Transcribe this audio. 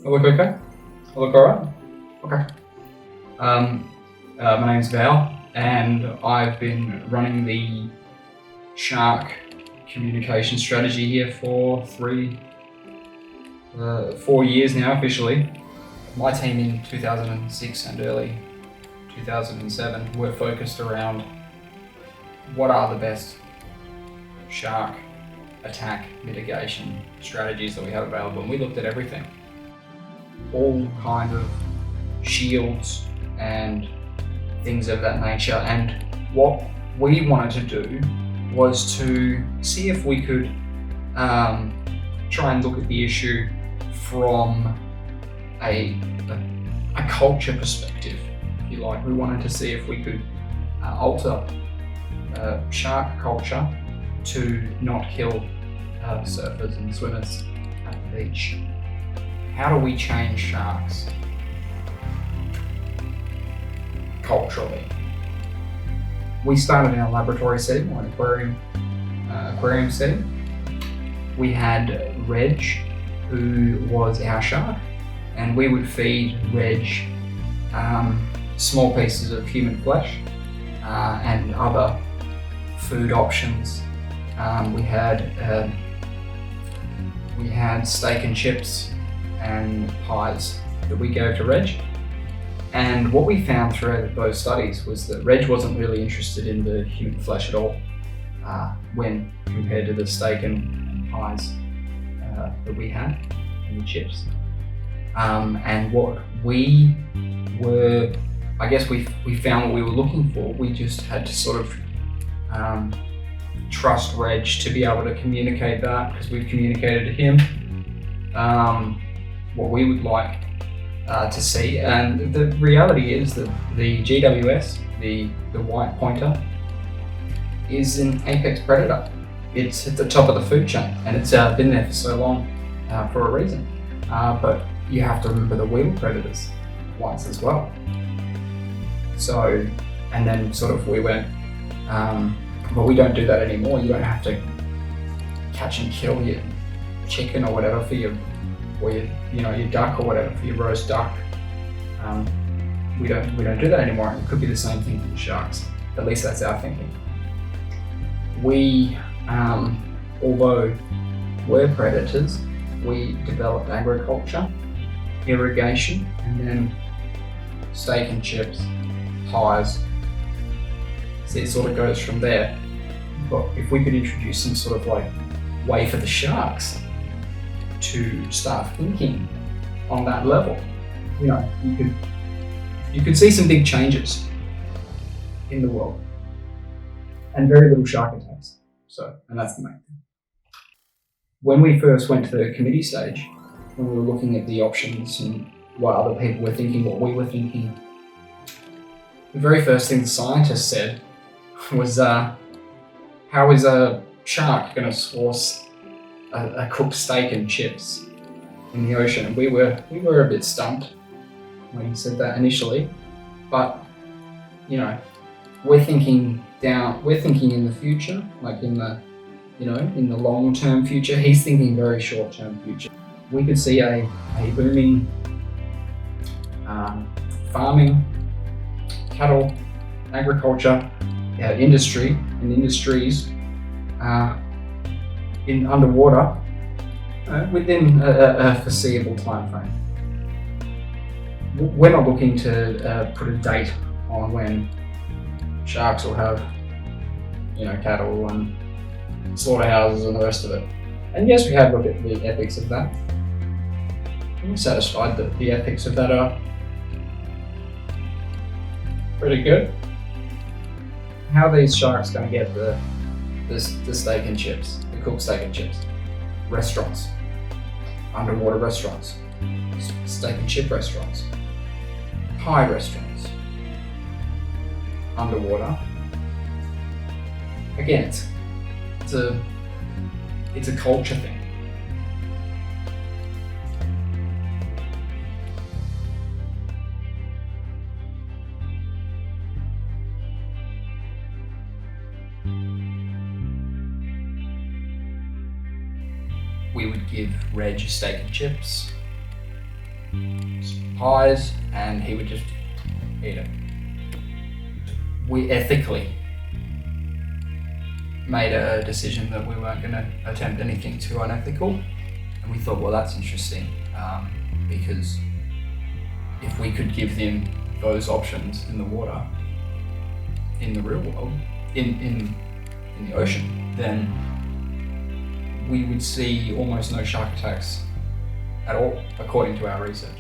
I look okay? I look alright? Okay. My name's Val, and I've been running the shark communication strategy here for 4 years now officially. My team in 2006 and early 2007 were focused around what are the best shark attack mitigation strategies that we have available, and we looked at everything. All kind of shields and things of that nature, and what we wanted to do was to see if we could try and look at the issue from a culture perspective, if you like. We wanted to see if we could alter shark culture to not kill surfers and swimmers at the beach. How do we change sharks culturally? We started in a laboratory setting, or an aquarium setting. We had Reg, who was our shark, and we would feed Reg small pieces of human flesh and other food options. We had steak and chips and pies that we gave to Reg. And what we found throughout those studies was that Reg wasn't really interested in the human flesh at all when compared to the steak and pies that we had and the chips. And what we were, I guess we found what we were looking for. We just had to sort of trust Reg to be able to communicate that, because we've communicated to him what we would like to see. And the reality is that the GWS, the white pointer, is an apex predator. It's at the top of the food chain, and it's been there for so long for a reason. But you have to remember the wheel predators, whites as well. So, and then sort of we went, well, we don't do that anymore. You don't have to catch and kill your chicken or whatever for your duck or whatever for your roast duck. We don't do that anymore. It could be the same thing for the sharks. At least that's our thinking. We, although we're predators, we developed agriculture, irrigation, and then steak and chips, pies. So it sort of goes from there. But if we could introduce some sort of like way for the sharks to start thinking on that level, you could see some big changes in the world, and very little shark attacks. And that's the main thing. When we first went to the committee stage, when we were looking at the options and what other people were thinking, what we were thinking, the very first thing the scientists said was, how is a shark going to source a cooked steak and chips in the ocean? And we were a bit stumped when he said that initially, but we're thinking in the future, like in the long-term future. He's thinking very short-term future. We could see a booming farming, cattle, agriculture industry and industries in underwater within a foreseeable time frame. We're not looking to put a date on when sharks will have cattle and slaughterhouses and the rest of it. And yes, we have looked at the ethics of that. I'm satisfied that the ethics of that are pretty good. How are these sharks going to get the steak and chips, the cooked steak and chips? Restaurants, underwater restaurants, steak and chip restaurants, pie restaurants, underwater. Again, it's a culture thing. We would give Reg steak and chips. pies, and he would just eat it. We ethically made a decision that we weren't going to attempt anything too unethical, and we thought, well, that's interesting, because if we could give them those options in the water, in the real world, in the ocean, then we would see almost no shark attacks at all, according to our research.